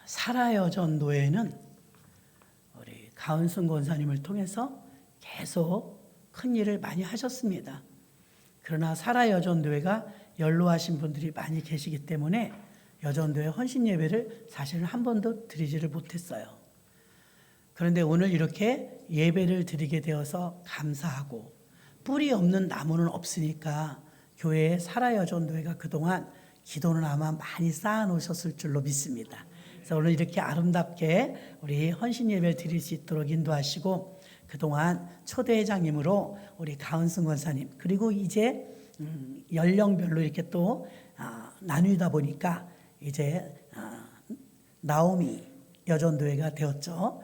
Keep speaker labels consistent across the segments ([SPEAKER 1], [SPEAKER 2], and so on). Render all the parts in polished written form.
[SPEAKER 1] 사라 여전도회는 우리 가은승 권사님을 통해서 계속 큰 일을 많이 하셨습니다. 그러나 사라 여전도회가 연로하신 분들이 많이 계시기 때문에 여전도회 헌신 예배를 사실은 한 번도 드리지를 못했어요. 그런데 오늘 이렇게 예배를 드리게 되어서 감사하고, 뿌리 없는 나무는 없으니까 교회에 사라 여전도회가 그동안 기도는 아마 많이 쌓아 놓으셨을 줄로 믿습니다. 그래서 오늘 이렇게 아름답게 우리 헌신 예배를 드릴 수 있도록 인도하시고, 그동안 초대회장님으로 우리 가은승 권사님, 그리고 이제 연령별로 이렇게 또 나누다 보니까 이제 나오미 여전도회가 되었죠.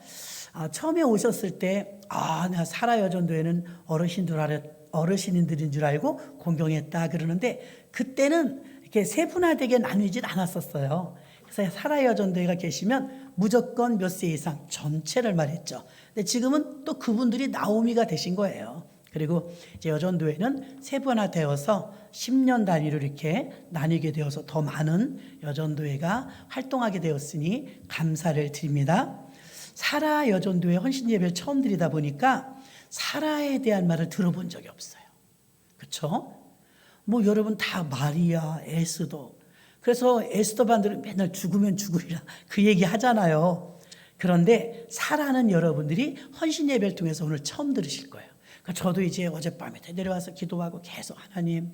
[SPEAKER 1] 처음에 오셨을 때 내가 사라 여전도회는 어르신들인 줄 알고 공경했다 그러는데, 그때는 이렇게 세분화되게 나누질 않았었어요. 그래서 사라 여전도회가 계시면 무조건 몇 세 이상 전체를 말했죠. 근데 지금은 또 그분들이 나오미가 되신 거예요. 그리고 이제 여전도회는 세분화되어서 10년 단위로 이렇게 나뉘게 되어서 더 많은 여전도회가 활동하게 되었으니 감사를 드립니다. 사라 여전도회 헌신 예배를 처음 드리다 보니까 사라에 대한 말을 들어본 적이 없어요. 그렇죠? 뭐 여러분 다 마리아, 에스더. 그래서 에스더 반들은 맨날 죽으면 죽으리라 그 얘기 하잖아요. 그런데 사라는 여러분들이 헌신 예배를 통해서 오늘 처음 들으실 거예요. 그러니까 저도 이제 어젯밤에 내려와서 기도하고 계속 하나님,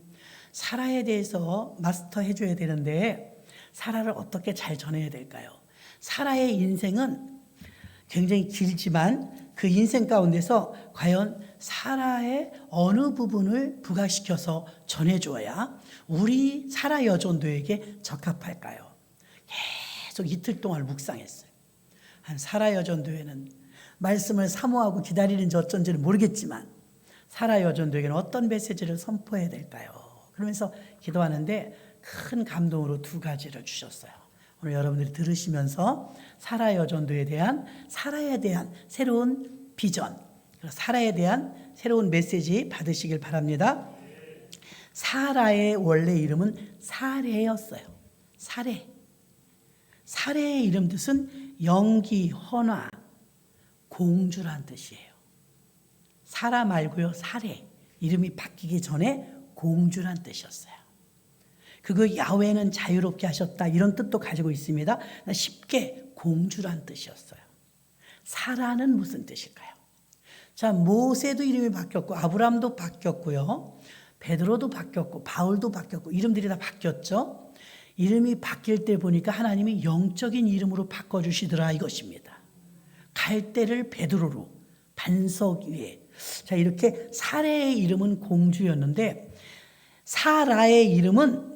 [SPEAKER 1] 사라에 대해서 마스터해 줘야 되는데 사라를 어떻게 잘 전해야 될까요? 사라의 인생은 굉장히 길지만 그 인생 가운데서 과연 사라의 어느 부분을 부각시켜서 전해줘야 우리 사라 여전도에게 적합할까요? 계속 이틀 동안 묵상했어요. 한 사라 여전도에는 말씀을 사모하고 기다리는지 어쩐지는 모르겠지만 사라 여전도에게는 어떤 메시지를 선포해야 될까요? 그러면서 기도하는데 큰 감동으로 두 가지를 주셨어요. 오늘 여러분들이 들으시면서 사라 여전도에 대한, 사라에 대한 새로운 비전, 사라에 대한 새로운 메시지 받으시길 바랍니다. 사라의 원래 이름은 사례였어요. 사례. 사례의 이름 뜻은 영기, 헌화, 공주란 뜻이에요. 사라 말고요, 사례. 이름이 바뀌기 전에 공주란 뜻이었어요. 그거 야훼는 자유롭게 하셨다 이런 뜻도 가지고 있습니다. 쉽게 공주란 뜻이었어요. 사라는 무슨 뜻일까요? 자, 모세도 이름이 바뀌었고 아브라함도 바뀌었고요. 베드로도 바뀌었고 바울도 바뀌었고 이름들이 다 바뀌었죠. 이름이 바뀔 때 보니까 하나님이 영적인 이름으로 바꿔주시더라 이것입니다. 갈대를 베드로로, 반석 위에. 자, 이렇게 사례의 이름은 공주였는데 사라의 이름은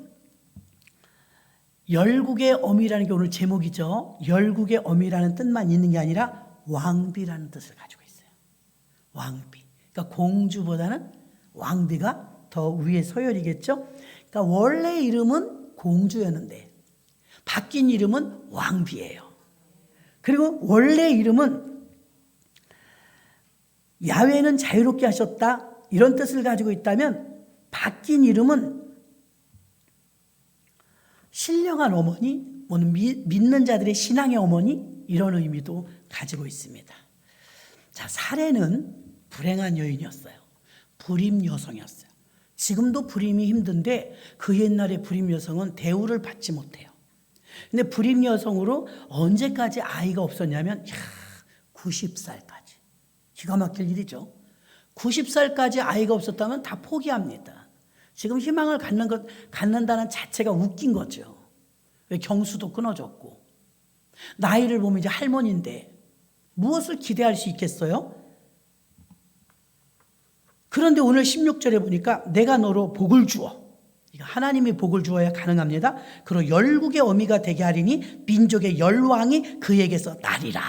[SPEAKER 1] 열국의 어미라는 게 오늘 제목이죠. 열국의 어미라는 뜻만 있는 게 아니라 왕비라는 뜻을 가지고 있어요. 왕비. 그러니까 공주보다는 왕비가 더 위에 서열이겠죠. 그러니까 원래 이름은 공주였는데 바뀐 이름은 왕비예요. 그리고 원래 이름은 야훼는 자유롭게 하셨다 이런 뜻을 가지고 있다면 바뀐 이름은 신령한 어머니, 믿는 자들의 신앙의 어머니 이런 의미도 가지고 있습니다. 자, 사례는 불행한 여인이었어요. 불임 여성이었어요. 지금도 불임이 힘든데 그 옛날에 불임 여성은 대우를 받지 못해요. 근데 불임 여성으로 언제까지 아이가 없었냐면 90살까지. 기가 막힐 일이죠. 90살까지 아이가 없었다면 다 포기합니다. 지금 희망을 갖는다는 자체가 웃긴 거죠. 왜 경수도 끊어졌고 나이를 보면 이제 할머니인데 무엇을 기대할 수 있겠어요? 그런데 오늘 16절에 보니까 내가 너로 복을 주어. 하나님이 복을 주어야 가능합니다. 그리고 열국의 어미가 되게 하리니 민족의 열왕이 그에게서 나리라.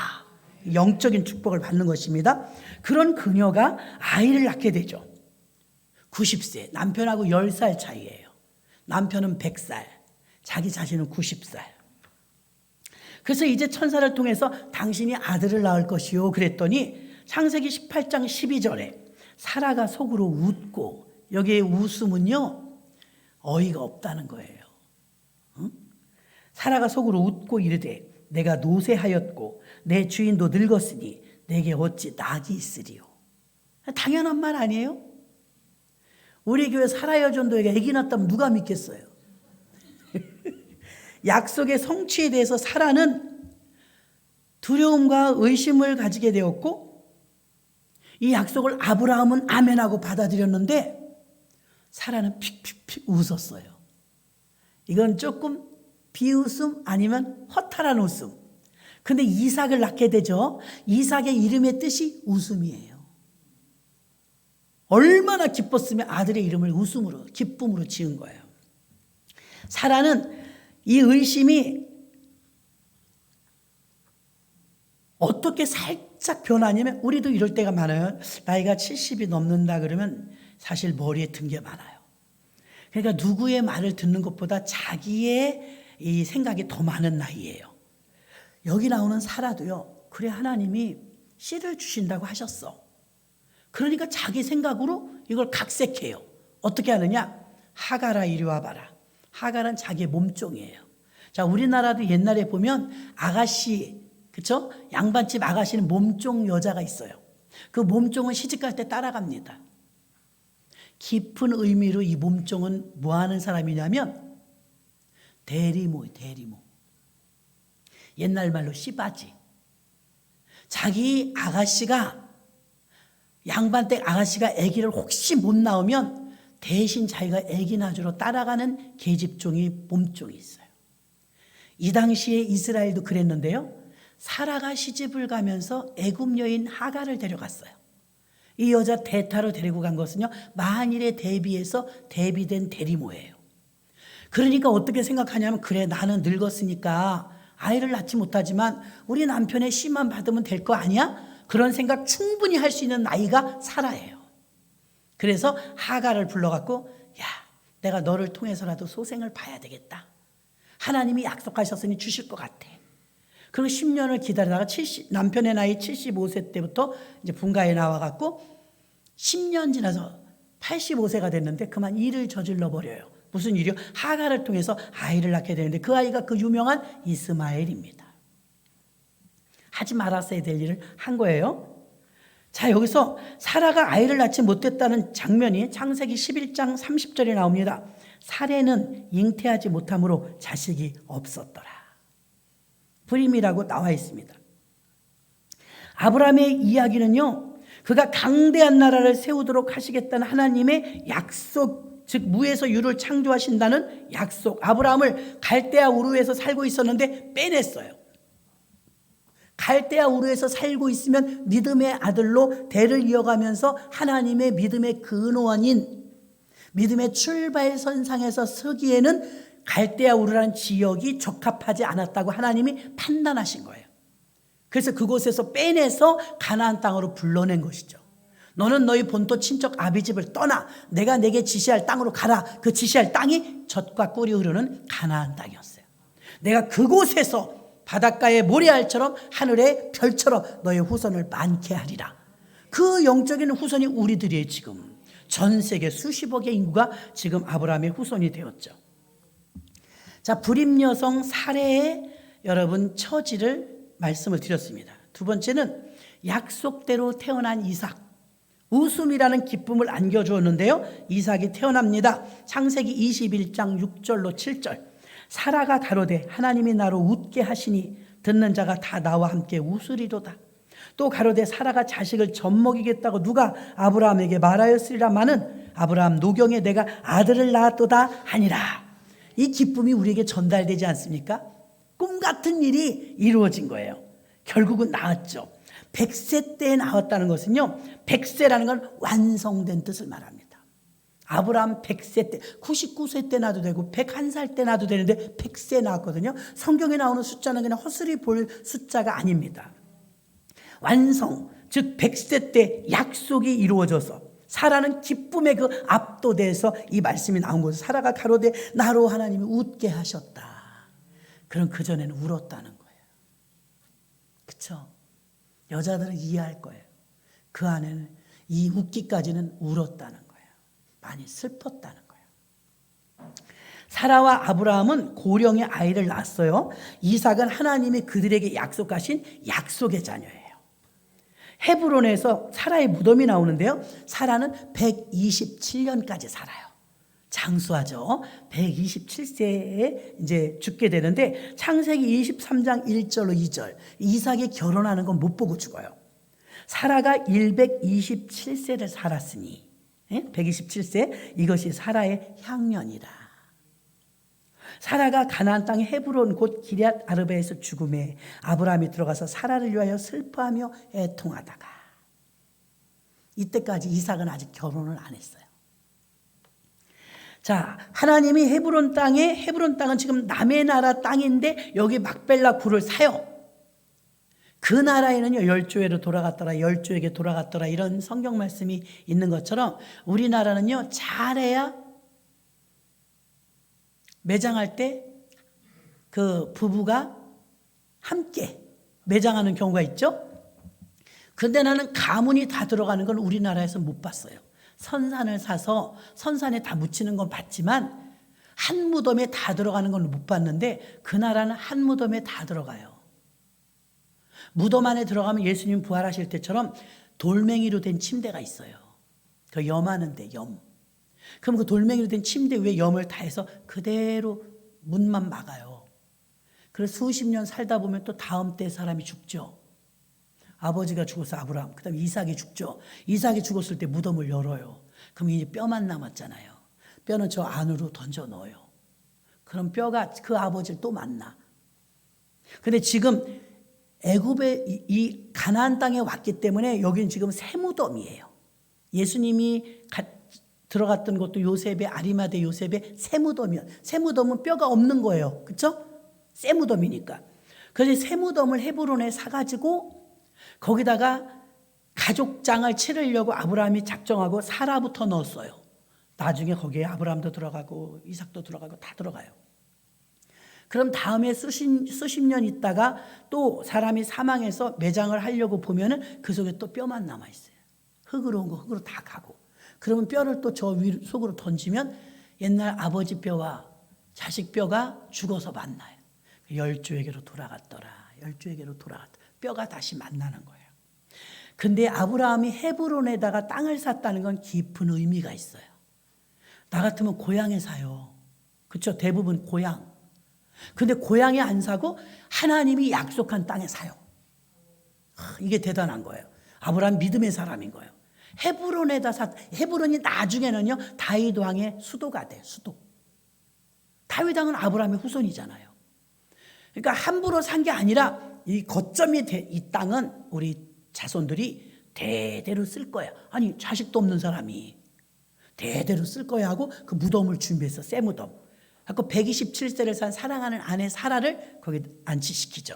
[SPEAKER 1] 영적인 축복을 받는 것입니다. 그런 그녀가 아이를 낳게 되죠. 90세, 남편하고 10살 차이예요. 남편은 100살, 자기 자신은 90살. 그래서 이제 천사를 통해서 당신이 아들을 낳을 것이요 그랬더니 창세기 18장 12절에 사라가 속으로 웃고, 여기에 웃음은요 어이가 없다는 거예요. 응? 사라가 속으로 웃고 이르되 내가 노쇠하였고 내 주인도 늙었으니 내게 어찌 낙이 있으리요. 당연한 말 아니에요? 우리 교회 사라여 전도회가 아기 낳았다면 누가 믿겠어요? 약속의 성취에 대해서 사라는 두려움과 의심을 가지게 되었고, 이 약속을 아브라함은 아멘하고 받아들였는데 사라는 픽픽픽 웃었어요. 이건 조금 비웃음 아니면 허탈한 웃음. 근데 이삭을 낳게 되죠. 이삭의 이름의 뜻이 웃음이에요. 얼마나 기뻤으면 아들의 이름을 웃음으로, 기쁨으로 지은 거예요. 사라는 이 의심이 어떻게 살짝 변하냐면, 우리도 이럴 때가 많아요. 나이가 70이 넘는다 그러면 사실 머리에 든 게 많아요. 그러니까 누구의 말을 듣는 것보다 자기의 이 생각이 더 많은 나이예요. 여기 나오는 사라도요, 그래 하나님이 씨를 주신다고 하셨어. 그러니까 자기 생각으로 이걸 각색해요. 어떻게 하느냐? 하가라 이리 와봐라. 하갈은 자기의 몸종이에요. 자, 우리나라도 옛날에 보면 아가씨, 그쵸? 양반집 아가씨는 몸종 여자가 있어요. 그 몸종은 시집갈 때 따라갑니다. 깊은 의미로 이 몸종은 뭐 하는 사람이냐면 대리모예요, 대리모. 옛날 말로 씨바지. 자기 아가씨가, 양반댁 아가씨가 아기를 혹시 못 낳으면 대신 자기가 아기 낳아주러 따라가는 계집종이 몸종이 있어요. 이 당시에 이스라엘도 그랬는데요. 사라가 시집을 가면서 애굽 여인 하갈을 데려갔어요. 이 여자 대타로 데리고 간 것은요, 만일에 대비해서 대비된 대리모예요. 그러니까 어떻게 생각하냐면, 그래 나는 늙었으니까 아이를 낳지 못하지만 우리 남편의 씨만 받으면 될 거 아니야? 그런 생각 충분히 할 수 있는 나이가 사라예요. 그래서 하갈을 불러갖고, 야, 내가 너를 통해서라도 소생을 봐야 되겠다. 하나님이 약속하셨으니 주실 것 같아. 그리고 10년을 기다리다가 남편의 나이 75세 때부터 이제 분가에 나와갖고 10년 지나서 85세가 됐는데 그만 일을 저질러 버려요. 무슨 일이요? 하갈을 통해서 아이를 낳게 되는데 그 아이가 그 유명한 이스마엘입니다. 하지 말았어야 될 일을 한 거예요. 자, 여기서 사라가 아이를 낳지 못했다는 장면이 창세기 11장 30절에 나옵니다. 사레는 잉태하지 못함으로 자식이 없었더라. 불임이라고 나와 있습니다. 아브라함의 이야기는요, 그가 강대한 나라를 세우도록 하시겠다는 하나님의 약속, 즉 무에서 유를 창조하신다는 약속. 아브라함을 갈대아 우르에서 살고 있었는데 빼냈어요. 갈대아 우르에서 살고 있으면 믿음의 아들로 대를 이어가면서 하나님의 믿음의 근원인, 믿음의 출발선상에서 서기에는 갈대아 우르라는 지역이 적합하지 않았다고 하나님이 판단하신 거예요. 그래서 그곳에서 빼내서 가나안 땅으로 불러낸 것이죠. 너는 너희 본토 친척 아비집을 떠나 내가 내게 지시할 땅으로 가라. 그 지시할 땅이 젖과 꿀이 흐르는 가나안 땅이었어요. 내가 그곳에서 바닷가의 모래알처럼 하늘의 별처럼 너의 후손을 많게 하리라. 그 영적인 후손이 우리들이에요. 지금 전 세계 수십억의 인구가 지금 아브라함의 후손이 되었죠. 자, 불임 여성 사례의 여러분 처지를 말씀을 드렸습니다. 두 번째는 약속대로 태어난 이삭, 웃음이라는 기쁨을 안겨주었는데요. 이삭이 태어납니다. 창세기 21장 6절로 7절. 사라가 가로되 하나님이 나로 웃게 하시니 듣는 자가 다 나와 함께 웃으리로다. 또 가로되 사라가 자식을 젖먹이겠다고 누가 아브라함에게 말하였으리라마는 아브라함 노경에 내가 아들을 낳았도다 하니라. 이 기쁨이 우리에게 전달되지 않습니까? 꿈 같은 일이 이루어진 거예요. 결국은 낳았죠. 100세 때에 낳았다는 것은요, 100세라는 건 완성된 뜻을 말합니다. 아브라함 100세 때, 99세 때 낳아도 되고 101살 때 낳아도 되는데 100세 낳았거든요. 성경에 나오는 숫자는 그냥 헛소리 볼 숫자가 아닙니다. 완성, 즉 100세 때 약속이 이루어져서 사라는 기쁨에 그 압도돼서 이 말씀이 나온 거죠. 사라가 가로되 나로 하나님이 웃게 하셨다. 그럼 그전에는 울었다는 거예요. 그렇죠? 여자들은 이해할 거예요. 그 안에는 이 웃기까지는 울었다는 거예요. 많이 슬펐다는 거예요. 사라와 아브라함은 고령의 아이를 낳았어요. 이삭은 하나님이 그들에게 약속하신 약속의 자녀예요. 헤브론에서 사라의 무덤이 나오는데요. 사라는 127년까지 살아요. 장수하죠. 127세에 이제 죽게 되는데 창세기 23장 1절로 2절 이삭이 결혼하는 건 못 보고 죽어요. 사라가 127세를 살았으니 127세 이것이 사라의 향년이라. 사라가 가나안 땅의 헤브론 곧 기럇 아르바에서 죽음에 아브라함이 들어가서 사라를 위하여 슬퍼하며 애통하다가 이때까지 이삭은 아직 결혼을 안 했어요. 자, 하나님이 헤브론 땅은 지금 남의 나라 땅인데 여기 막벨라 굴을 사요. 그 나라에는요 10조에로 돌아갔더라 10조에게 돌아갔더라 이런 성경 말씀이 있는 것처럼 우리나라는요 잘해야 매장할 때 그 부부가 함께 매장하는 경우가 있죠. 그런데 나는 가문이 다 들어가는 걸 우리나라에서 못 봤어요. 선산을 사서 선산에 다 묻히는 건 봤지만 한 무덤에 다 들어가는 건 못 봤는데 그 나라는 한 무덤에 다 들어가요. 무덤 안에 들어가면 예수님 부활하실 때처럼 돌멩이로 된 침대가 있어요. 그 염하는데 염. 그럼 그 돌멩이로 된 침대 위에 염을 다 해서 그대로 문만 막아요. 그래서 수십 년 살다 보면 또 다음 때 사람이 죽죠. 아버지가 죽어서 아브라함, 그 다음에 이삭이 죽죠. 이삭이 죽었을 때 무덤을 열어요. 그럼 이제 뼈만 남았잖아요. 뼈는 저 안으로 던져 넣어요. 그럼 뼈가 그 아버지를 또 만나. 근데 지금 애굽의 이 가나안 땅에 왔기 때문에 여기는 지금 새 무덤이에요. 예수님이 들어갔던 곳도 요셉의 아리마대 요셉의 새 무덤이요. 새 무덤은 뼈가 없는 거예요. 그렇죠? 새 무덤이니까. 그래서 새 무덤을 헤브론에 사가지고 거기다가 가족장을 치르려고 아브라함이 작정하고 사라부터 넣었어요. 나중에 거기에 아브라함도 들어가고 이삭도 들어가고 다 들어가요. 그럼 다음에 수십 년 있다가 또 사람이 사망해서 매장을 하려고 보면은 그 속에 또 뼈만 남아있어요. 흙으로 온 거 흙으로 다 가고. 그러면 뼈를 또 저 속으로 던지면 옛날 아버지 뼈와 자식 뼈가 죽어서 만나요. 열조에게로 돌아갔더라. 열조에게로 돌아갔더라. 뼈가 다시 만나는 거예요. 근데 아브라함이 헤브론에다가 땅을 샀다는 건 깊은 의미가 있어요. 나 같으면 고향에 사요. 그렇죠? 대부분 고향. 근데 고향에 안 사고 하나님이 약속한 땅에 사요. 이게 대단한 거예요. 아브라함 믿음의 사람인 거예요. 헤브론이 나중에는요 다윗 왕의 수도가 돼. 수도. 다윗 왕은 아브라함의 후손이잖아요. 그러니까 함부로 산 게 아니라 이 거점이 이 땅은 우리 자손들이 대대로 쓸 거야. 아니 자식도 없는 사람이 대대로 쓸 거야 하고 그 무덤을 준비해서 새 무덤. 그래서 127세를 산 사랑하는 아내 사라를 거기 안치시키죠.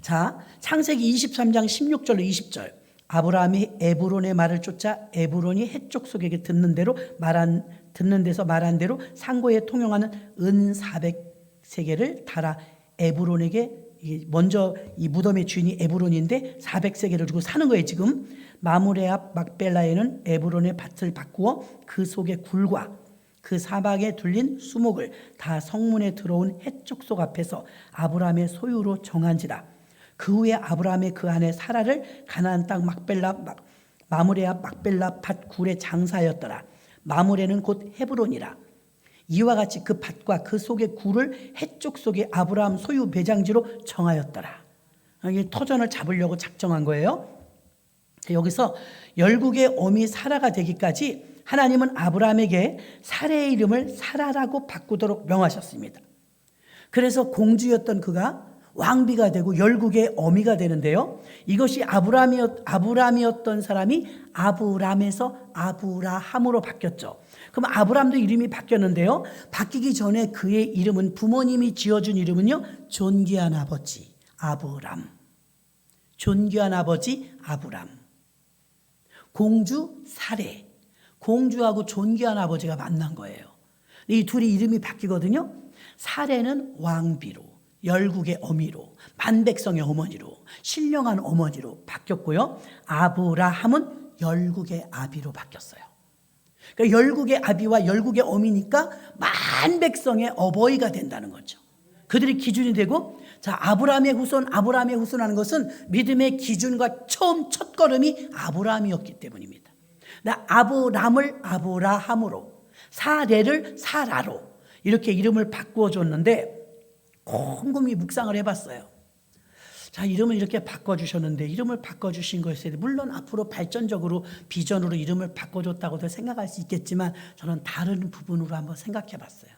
[SPEAKER 1] 자, 창세기 23장 16절로 20절. 아브라함이 에브론의 말을 쫓아 에브론이 해쪽 속에게 듣는 데서 말한 대로 상고에 통용하는 은 400세겔을 달아 에브론에게 먼저 이 무덤의 주인이 에브론인데 400세겔을 주고 사는 거예요. 지금 마므레 앞 막벨라에는 에브론의 밭을 바꾸어 그 속에 굴과 그 사막에 둘린 수목을 다 성문에 들어온 해쪽 속 앞에서 아브라함의 소유로 정한지라. 그 후에 아브라함의 그 아내 사라를 가나안 땅 마므레 앞 막벨라 밭 굴에 장사하였더라. 마므레는 곧 헤브론이라. 이와 같이 그 밭과 그 속의 굴을 해쪽 속에 아브라함 소유 배장지로 정하였더라. 이게 터전을 잡으려고 작정한 거예요. 여기서 열국의 어미 사라가 되기까지 하나님은 아브라함에게 사라의 이름을 사라라고 바꾸도록 명하셨습니다. 그래서 공주였던 그가 왕비가 되고 열국의 어미가 되는데요. 이것이 아브라함이었던 사람이 아브람에서 아브라함으로 바뀌었죠. 그럼 아브람도 이름이 바뀌었는데요. 바뀌기 전에 그의 이름은 부모님이 지어준 이름은요. 존귀한 아버지 아브람. 존귀한 아버지 아브람. 공주 사레. 공주하고 존귀한 아버지가 만난 거예요. 이 둘이 이름이 바뀌거든요. 사레는 왕비로, 열국의 어미로, 만백성의 어머니로, 신령한 어머니로 바뀌었고요. 아브라함은 열국의 아비로 바뀌었어요. 그러니까 열국의 아비와 열국의 어미니까 만 백성의 어버이가 된다는 거죠. 그들이 기준이 되고, 자, 아브라함의 후손 하는 것은 믿음의 기준과 처음 첫걸음이 아브라함이었기 때문입니다. 아브람을 아브라함으로, 사레를 사라로 이렇게 이름을 바꾸어 줬는데, 곰곰이 묵상을 해봤어요. 자, 이름을 이렇게 바꿔주셨는데, 이름을 바꿔주신 것에 물론 앞으로 발전적으로 비전으로 이름을 바꿔줬다고도 생각할 수 있겠지만, 저는 다른 부분으로 한번 생각해 봤어요.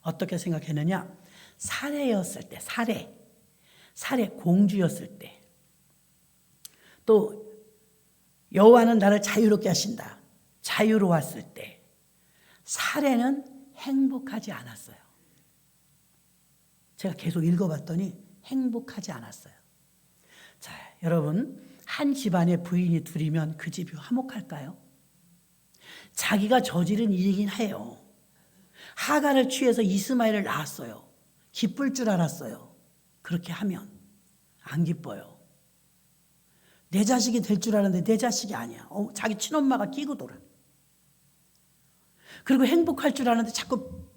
[SPEAKER 1] 어떻게 생각했느냐? 사례였을 때, 사례 공주였을 때, 또 여호와는 나를 자유롭게 하신다, 자유로웠을 때, 사례는 행복하지 않았어요. 제가 계속 읽어봤더니 행복하지 않았어요. 자, 여러분, 한 집안에 부인이 둘이면 그 집이 화목할까요? 자기가 저지른 일이긴 해요. 하갈을 취해서 이스마엘을 낳았어요. 기쁠 줄 알았어요. 그렇게 하면 안 기뻐요. 내 자식이 될 줄 알았는데 내 자식이 아니야. 자기 친엄마가 끼고 돌아. 그리고 행복할 줄 알았는데 자꾸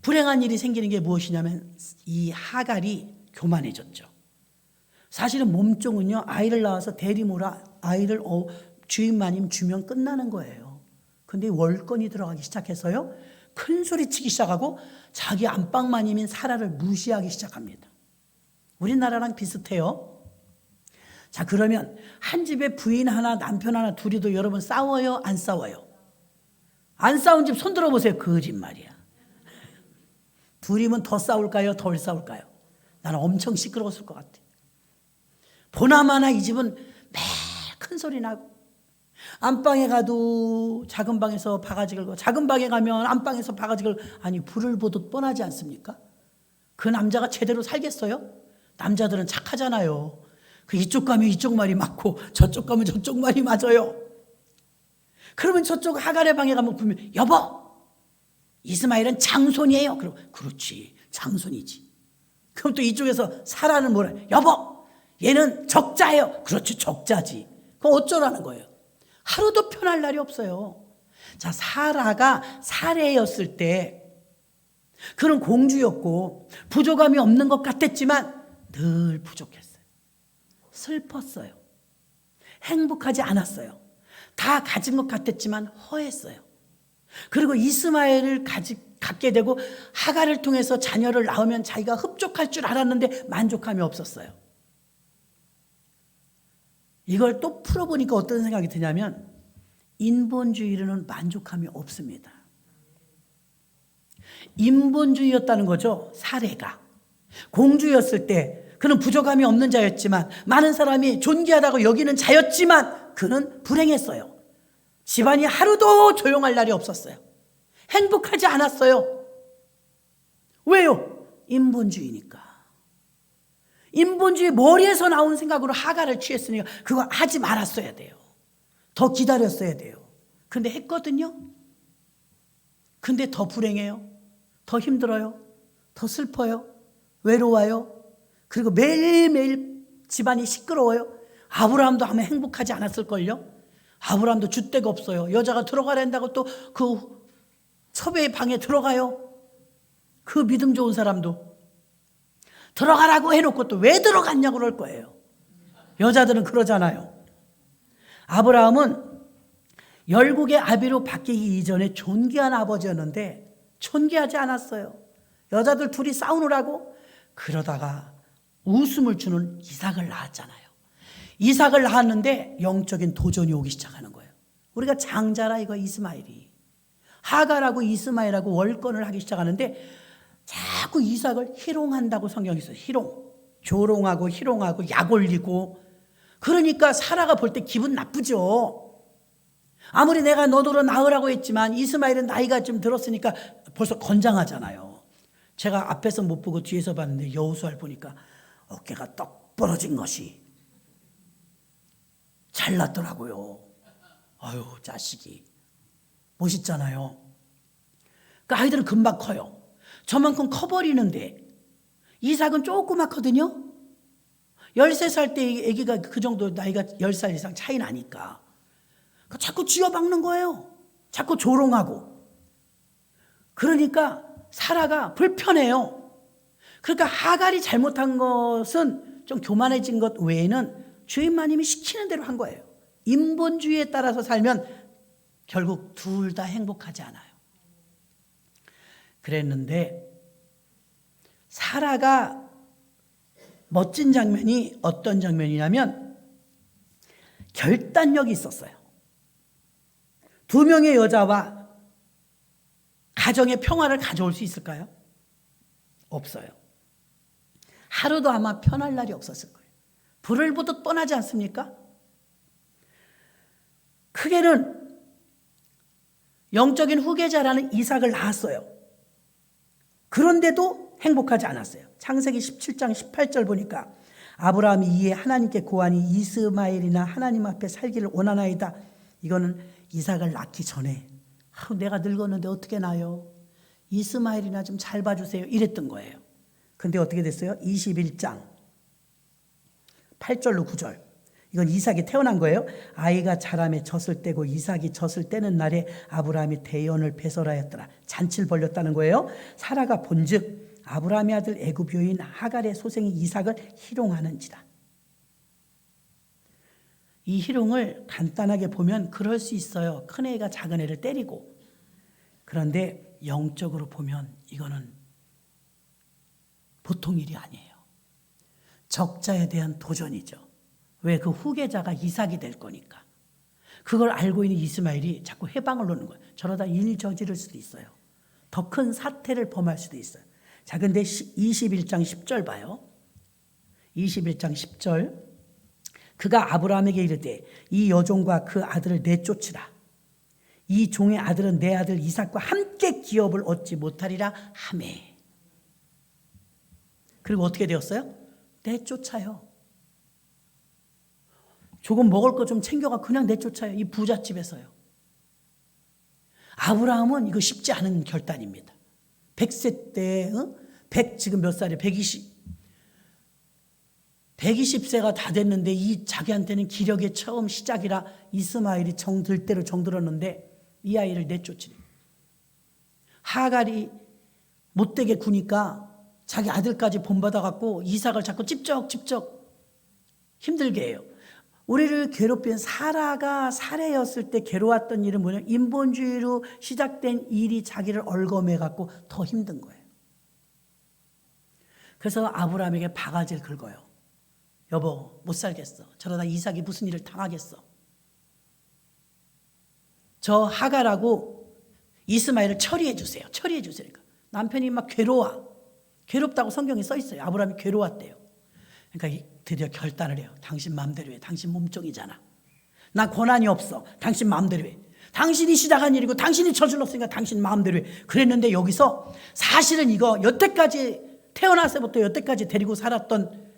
[SPEAKER 1] 불행한 일이 생기는 게 무엇이냐면, 이 하갈이 교만해졌죠. 사실은 몸종은요, 아이를 낳아서 대리모라 아이를 주인마님 주면 끝나는 거예요. 근데 월권이 들어가기 시작해서요, 큰 소리 치기 시작하고 자기 안방마님인 사라를 무시하기 시작합니다. 우리나라랑 비슷해요. 자, 그러면 한 집에 부인 하나 남편 하나 둘이도 여러분 싸워요? 안 싸워요? 안 싸운 집 손 들어보세요. 거짓말이야. 둘이면 더 싸울까요? 덜 싸울까요? 나는 엄청 시끄러웠을 것 같아. 보나마나 이 집은 매일 큰 소리 나고, 안방에 가도 작은 방에서 바가지 걸고, 작은 방에 가면 안방에서 바가지 걸고, 아니 불을 보듯 뻔하지 않습니까? 그 남자가 제대로 살겠어요? 남자들은 착하잖아요. 그 이쪽 가면 이쪽 말이 맞고 저쪽 가면 저쪽 말이 맞아요. 그러면 저쪽 하갈의 방에 가면 보면, 여보, 이스마엘은 장손이에요. 그럼 그렇지, 장손이지. 그럼 또 이쪽에서 사라는 뭐라, 여보, 얘는 적자예요. 그렇지, 적자지. 그럼 어쩌라는 거예요? 하루도 편할 날이 없어요. 자, 사라가 사례였을 때 그는 공주였고 부족함이 없는 것 같았지만 늘 부족했어요. 슬펐어요. 행복하지 않았어요. 다 가진 것 같았지만 허했어요. 그리고 이스마엘을 갖게 되고 하갈을 통해서 자녀를 낳으면 자기가 흡족할 줄 알았는데 만족함이 없었어요. 이걸 또 풀어보니까 어떤 생각이 드냐면, 인본주의로는 만족함이 없습니다. 인본주의였다는 거죠. 사례가 공주였을 때 그는 부족함이 없는 자였지만, 많은 사람이 존귀하다고 여기는 자였지만 그는 불행했어요. 집안이 하루도 조용할 날이 없었어요. 행복하지 않았어요. 왜요? 인본주의니까. 인본주의 머리에서 나온 생각으로 하갈을 취했으니까 그거 하지 말았어야 돼요. 더 기다렸어야 돼요. 근데 했거든요. 근데 더 불행해요. 더 힘들어요. 더 슬퍼요. 외로워요. 그리고 매일매일 집안이 시끄러워요. 아브라함도 하면 행복하지 않았을걸요. 아브라함도 줏대가 없어요. 여자가 들어가라 한다고 또 그 첩의 방에 들어가요. 그 믿음 좋은 사람도 들어가라고 해놓고 또 왜 들어갔냐고 그럴 거예요. 여자들은 그러잖아요. 아브라함은 열국의 아비로 바뀌기 이전에 존귀한 아버지였는데 존귀하지 않았어요. 여자들 둘이 싸우느라고. 그러다가 웃음을 주는 이삭을 낳았잖아요. 이삭을 낳았는데 영적인 도전이 오기 시작하는 거예요. 우리가 장자라 이거 이스마엘이. 하갈하고 이스마엘하고 월권을 하기 시작하는데 자꾸 이삭을 희롱한다고 성경이 있어요. 희롱. 조롱하고 희롱하고 약 올리고. 그러니까 사라가 볼 때 기분 나쁘죠. 아무리 내가 너더러 낳으라고 했지만 이스마엘은 나이가 좀 들었으니까 벌써 건장하잖아요. 제가 앞에서 못 보고 뒤에서 봤는데 여호수아를 보니까 어깨가 떡 벌어진 것이 잘났더라고요. 아유, 자식이 멋있잖아요. 그 아이들은 금방 커요. 저만큼 커버리는데 이삭은 조그맣거든요. 13살 때 아기가 그 정도 나이가 10살 이상 차이 나니까 자꾸 쥐어박는 거예요. 자꾸 조롱하고. 그러니까 사라가 불편해요. 그러니까 하갈이 잘못한 것은 좀 교만해진 것 외에는 주인마님이 시키는 대로 한 거예요. 인본주의에 따라서 살면 결국 둘 다 행복하지 않아요. 그랬는데 사라가 멋진 장면이 어떤 장면이냐면 결단력이 있었어요. 두 명의 여자와 가정의 평화를 가져올 수 있을까요? 없어요. 하루도 아마 편할 날이 없었을 거예요. 불을 보듯 뻔하지 않습니까? 크게는 영적인 후계자라는 이삭을 낳았어요. 그런데도 행복하지 않았어요. 창세기 17장 18절 보니까 아브라함이 이에 하나님께 고하니 이스마엘이나 하나님 앞에 살기를 원하나이다. 이거는 이삭을 낳기 전에 내가 늙었는데 어떻게 낳아요? 이스마엘이나 좀 잘 봐주세요. 이랬던 거예요. 근데 어떻게 됐어요? 21장 8절로 9절. 이건 이삭이 태어난 거예요. 아이가 자라매 젖을 떼고 이삭이 젖을 떼는 날에 아브라함이 대연을 배설하였더라. 잔치를 벌렸다는 거예요. 사라가 본즉 아브라함의 아들 애굽 여인 하갈의 소생이 이삭을 희롱하는지라. 이 희롱을 간단하게 보면 그럴 수 있어요. 큰애가 작은애를 때리고. 그런데 영적으로 보면 이거는 보통 일이 아니에요. 적자에 대한 도전이죠. 왜? 그 후계자가 이삭이 될 거니까. 그걸 알고 있는 이스마엘이 자꾸 해방을 놓는 거예요. 저러다 일 저지를 수도 있어요. 더 큰 사태를 범할 수도 있어요. 자, 근데 21장 10절 봐요. 21장 10절. 그가 아브라함에게 이르되 이 여종과 그 아들을 내쫓으라. 이 종의 아들은 내 아들 이삭과 함께 기업을 얻지 못하리라 하매. 그리고 어떻게 되었어요? 내쫓아요. 조금 먹을 거 좀 챙겨가 그냥 내쫓아요. 이 부잣집에서요. 아브라함은 이거 쉽지 않은 결단입니다. 100세 때, 100 지금 몇 살이에요? 120세가 다 됐는데 이 자기한테는 기력의 처음 시작이라 이스마엘이 정들 대로 정들었는데 이 아이를 내쫓으니. 하갈이 못되게 구니까 자기 아들까지 본받아갖고 이삭을 자꾸 찝쩍찝쩍 힘들게 해요. 우리를 괴롭힌 사라가 사례였을 때 괴로웠던 일은 뭐냐면 인본주의로 시작된 일이 자기를 얽어매갖고 더 힘든 거예요. 그래서 아브라함에게 바가지를 긁어요. 여보 못 살겠어. 저러다 이삭이 무슨 일을 당하겠어. 저 하갈하고 이스마엘을 처리해 주세요. 처리해 주세요. 그러니까 남편이 막 괴롭다고 성경에 써 있어요. 아브라함이 괴로웠대요. 그러니까 드디어 결단을 해요. 당신 마음대로 해. 당신 몸종이잖아. 나 권한이 없어. 당신 마음대로 해. 당신이 시작한 일이고 당신이 저질렀으니까 당신 마음대로 해. 그랬는데 여기서 사실은 이거 여태까지 태어나서부터 여태까지 데리고 살았던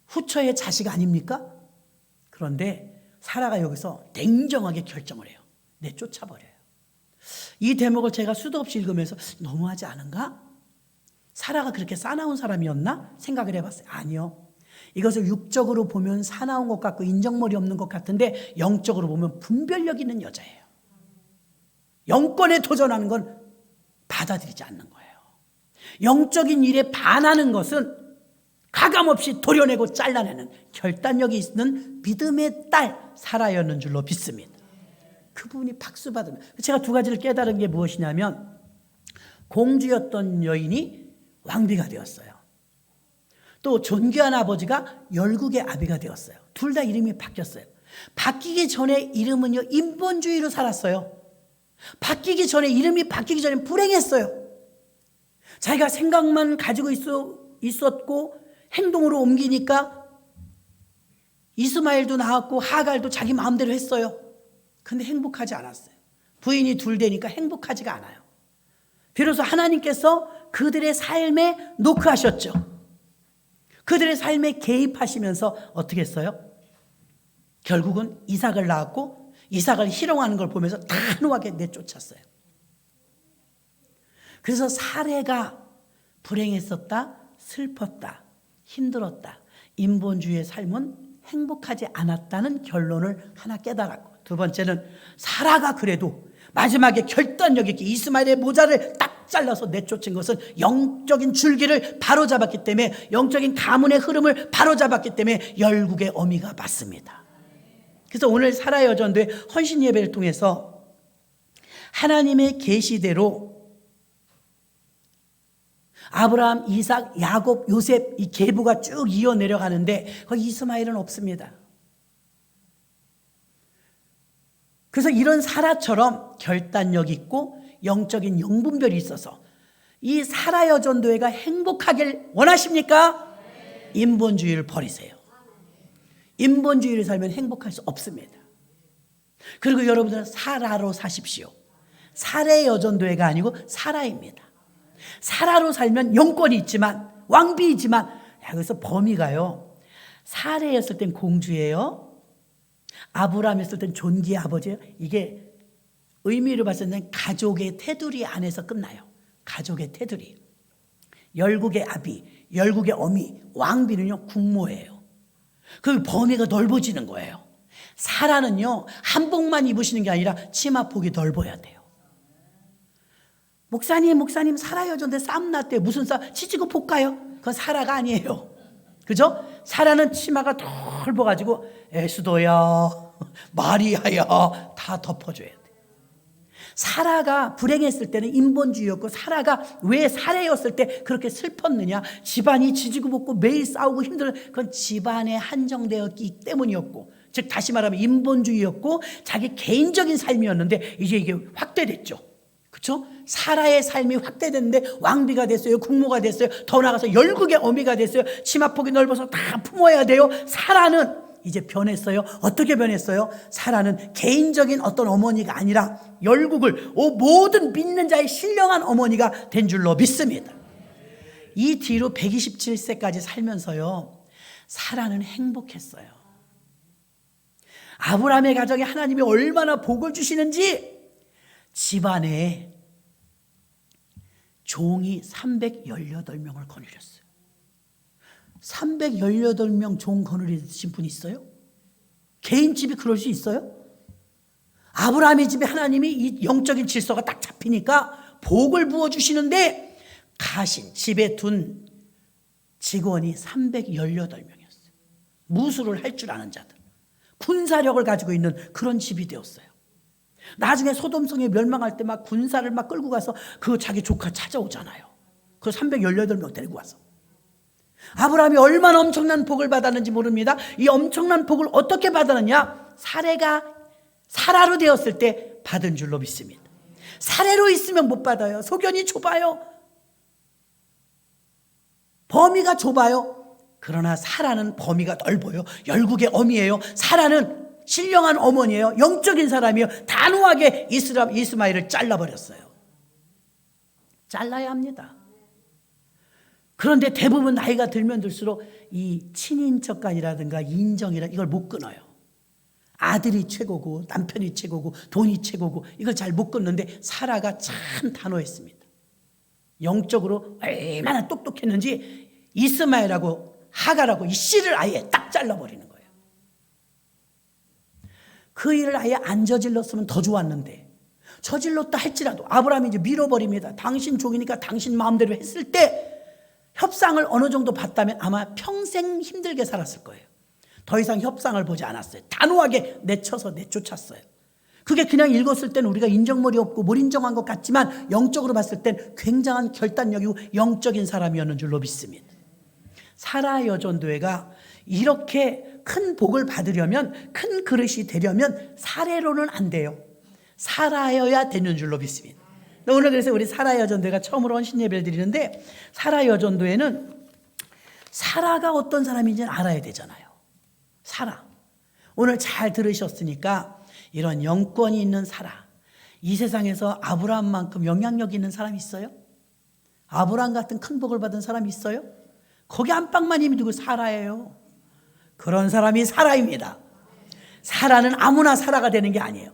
[SPEAKER 1] 후처의 자식 아닙니까? 그런데 사라가 여기서 냉정하게 결정을 해요. 내쫓아버려요. 이 대목을 제가 수도 없이 읽으면서 너무하지 않은가? 사라가 그렇게 싸나운 사람이었나? 생각을 해봤어요. 아니요. 이것을 육적으로 보면 사나운 것 같고 인정머리 없는 것 같은데 영적으로 보면 분별력 있는 여자예요. 영권에 도전하는 건 받아들이지 않는 거예요. 영적인 일에 반하는 것은 가감없이 도려내고 잘라내는 결단력이 있는 믿음의 딸 사라였는 줄로 믿습니다. 그분이 박수 받으면 제가 두 가지를 깨달은 게 무엇이냐면 공주였던 여인이 왕비가 되었어요. 또 존귀한 아버지가 열국의 아비가 되었어요. 둘 다 이름이 바뀌었어요. 바뀌기 전에 이름은요 인본주의로 살았어요. 바뀌기 전에 이름이 바뀌기 전에 불행했어요. 자기가 생각만 가지고 있었고 행동으로 옮기니까 이스마엘도 낳았고 하갈도 자기 마음대로 했어요. 근데 행복하지 않았어요. 부인이 둘 되니까 행복하지가 않아요. 비로소 하나님께서 그들의 삶에 노크하셨죠. 그들의 삶에 개입하시면서 어떻게 했어요? 결국은 이삭을 낳았고 이삭을 희롱하는 걸 보면서 단호하게 내쫓았어요. 그래서 사례가 불행했었다, 슬펐다, 힘들었다. 인본주의의 삶은 행복하지 않았다는 결론을 하나 깨달았고, 두 번째는 사라가 그래도 마지막에 결단력 있게 이스마엘의 모자를 딱 잘라서 내쫓은 것은 영적인 줄기를 바로잡았기 때문에, 영적인 가문의 흐름을 바로잡았기 때문에 열국의 어미가 맞습니다. 그래서 오늘 사라 여전도의 헌신 예배를 통해서 하나님의 계시대로 아브라함, 이삭, 야곱, 요셉 이 계보가 쭉 이어 내려가는데 거기 이스마엘은 없습니다. 그래서 이런 사라처럼 결단력 있고 영적인 영분별이 있어서 이 사라 여전도회가 행복하길 원하십니까? 인본주의를 버리세요. 인본주의를 살면 행복할 수 없습니다. 그리고 여러분들은 사라로 사십시오. 사례 여전도회가 아니고 사라입니다. 사라로 살면 영권이 있지만, 왕비이지만, 여기서 범위가요, 사례였을 땐 공주예요, 아브라함이었을 땐 존귀의 아버지예요. 이게 의미로 봤을 때는 가족의 테두리 안에서 끝나요. 가족의 테두리. 열국의 아비, 열국의 어미, 왕비는요 국모예요. 그 범위가 넓어지는 거예요. 사라는요 한복만 입으시는 게 아니라 치마폭이 넓어야 돼요. 목사님 사라 여전대 싸움 났대요. 무슨 싸움? 치지고 볼까요? 그건 사라가 아니에요. 그죠? 사라는 치마가 넓어가지고 에스더야, 마리아야 다 덮어줘야 돼. 사라가 불행했을 때는 인본주의였고, 사라가 왜 사례였을 때 그렇게 슬펐느냐, 집안이 지지고 볶고 매일 싸우고 힘들어, 그건 집안에 한정되었기 때문이었고, 즉 다시 말하면 인본주의였고 자기 개인적인 삶이었는데 이제 이게 확대됐죠. 그렇죠? 사라의 삶이 확대됐는데 왕비가 됐어요. 국모가 됐어요. 더 나아가서 열국의 어미가 됐어요. 치마폭이 넓어서 다 품어야 돼요. 사라는 이제 변했어요. 어떻게 변했어요? 사라는 개인적인 어떤 어머니가 아니라 열국을 모든 믿는 자의 신령한 어머니가 된 줄로 믿습니다. 이 뒤로 127세까지 살면서요, 사라는 행복했어요. 아브라함의 가정에 하나님이 얼마나 복을 주시는지, 집안에 종이 318명을 거느렸어요. 318명 종 거느리신 분 있어요? 개인 집이 그럴 수 있어요? 아브라함의 집에 하나님이 이 영적인 질서가 딱 잡히니까 복을 부어주시는데, 가신 집에 둔 직원이 318명이었어요. 무술을 할 줄 아는 자들, 군사력을 가지고 있는 그런 집이 되었어요. 나중에 소돔성에 멸망할 때 막 군사를 막 끌고 가서 그 자기 조카 찾아오잖아요. 그 318명 데리고 와서. 아브라함이 얼마나 엄청난 복을 받았는지 모릅니다. 이 엄청난 복을 어떻게 받았느냐? 사라로 되었을 때 받은 줄로 믿습니다. 사례로 있으면 못 받아요. 소견이 좁아요. 범위가 좁아요. 그러나 사라는 범위가 넓어요. 열국의 어미예요. 사라는 신령한 어머니예요. 영적인 사람이에요. 단호하게 이스마엘을 잘라버렸어요. 잘라야 합니다. 그런데 대부분 나이가 들면 들수록 이 친인척간이라든가 인정이라 이걸 못 끊어요. 아들이 최고고 남편이 최고고 돈이 최고고 이걸 잘 못 끊는데, 사라가 참 단호했습니다. 영적으로 얼마나 똑똑했는지 이스마엘하고 하갈하고 이 씨를 아예 딱 잘라버리는 거예요. 그 일을 아예 안 저질렀으면 더 좋았는데, 저질렀다 할지라도 아브라함이 이제 밀어버립니다. 당신 종이니까 당신 마음대로 했을 때 협상을 어느 정도 봤다면 아마 평생 힘들게 살았을 거예요. 더 이상 협상을 보지 않았어요. 단호하게 내쫓았어요. 그게 그냥 읽었을 때는 우리가 인정머리 없고 못 인정한 것 같지만, 영적으로 봤을 땐 굉장한 결단력이고 영적인 사람이었는 줄로 믿습니다. 사라 여전도회가 이렇게 큰 복을 받으려면, 큰 그릇이 되려면 사례로는 안 돼요. 사라여야 되는 줄로 믿습니다. 오늘 그래서 우리 사라 여전도회가 처음으로 헌신 예배를 드리는데, 사라 여전도회는 사라가 어떤 사람인지는 알아야 되잖아요. 사라. 오늘 잘 들으셨으니까 이런 영권이 있는 사라. 이 세상에서 아브라함만큼 영향력 있는 사람이 있어요? 아브라함 같은 큰 복을 받은 사람이 있어요? 거기 안방만 힘이 누구? 사라예요. 그런 사람이 사라입니다. 사라는 아무나 사라가 되는 게 아니에요.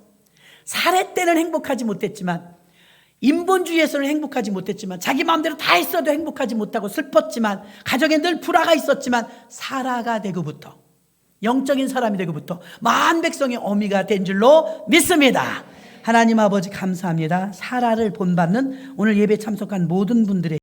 [SPEAKER 1] 사례 때는 행복하지 못했지만, 인본주의에서는 행복하지 못했지만, 자기 마음대로 다 했어도 행복하지 못하고 슬펐지만, 가정에 늘 불화가 있었지만, 사라가 되고부터, 영적인 사람이 되고부터 만백성의 어미가 된 줄로 믿습니다. 하나님 아버지 감사합니다. 사라를 본받는 오늘 예배 참석한 모든 분들의